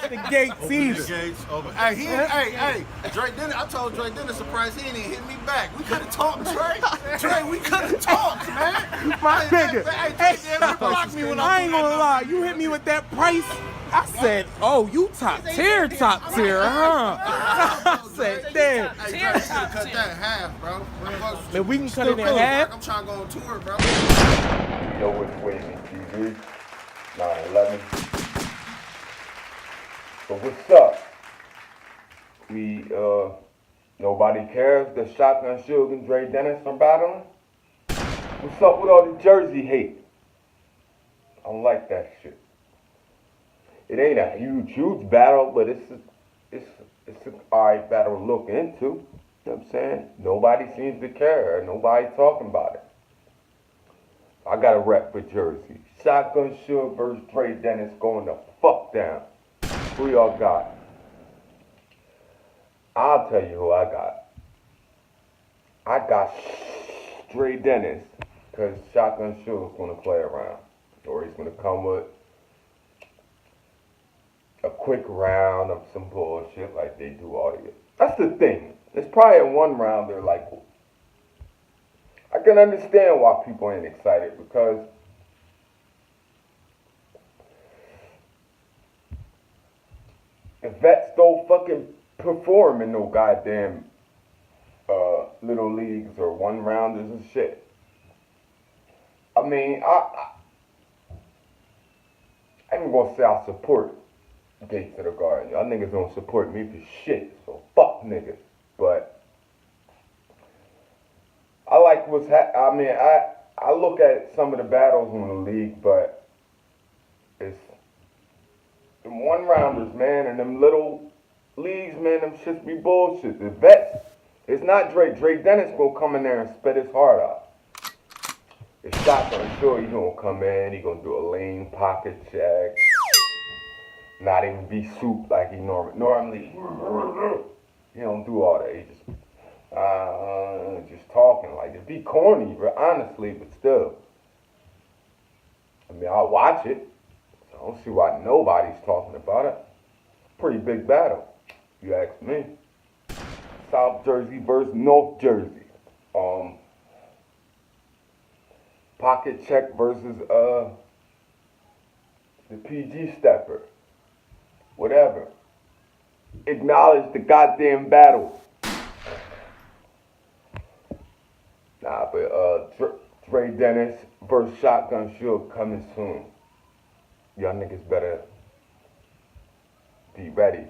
the gates either. The gates over. Hey, DreDennis. I told DreDennis surprise he ain't even hit me back. We could have talked, Dre, we could have talked, man. My nigga. Hey, you blocked me when I ain't gonna lie. You hit me with that price. I said, oh, you top tier, huh? I said, damn. Hey, Dre, you should cut that in half, bro. Man, we can cut it in half. I'm trying to go on tour, bro. You know what's waiting, TV? 9/11. So what's up? Nobody cares that shotgunSuge and DreDennis are battling? What's up with all the Jersey hate? I don't like that shit. It ain't a huge battle, but it's an alright battle to look into. You know what I'm saying? Nobody seems to care. Nobody talking about it. I got a rep for Jersey. shotgunSuge versus DreDennis going the fuck down. Who y'all got? I'll tell you who I got. I got DreDennis because shotgunSuge is going to play around. Or he's going to come with a quick round of some bullshit like they do all year. That's the thing. It's probably a one rounder like I can understand why people ain't excited because the vets don't fucking perform in no goddamn little leagues or one rounders and shit. I mean, I ain't gonna say I support Gates of the Garden. Y'all niggas don't support me for shit, so fuck niggas. But I like what's I look at some of the battles in the league, but it's them one rounders, man, and them little leagues, man, them shits be bullshit. The vets, it's not DreDennis gonna come in there and spit his heart out. It's shotgunSuge, he gonna come in, he gonna do a lean pocket check, not even be soup like he normally. He don't do all that. He just talking like it. Be corny, but honestly, but still. I mean, I'll watch it. So I don't see why nobody's talking about it. Pretty big battle, if you ask me. South Jersey versus North Jersey. Pocket check versus the PG stepper. Whatever. Acknowledge the goddamn battle. Nah, but DreDennis versus shotgunSuge coming soon. Y'all niggas better be ready.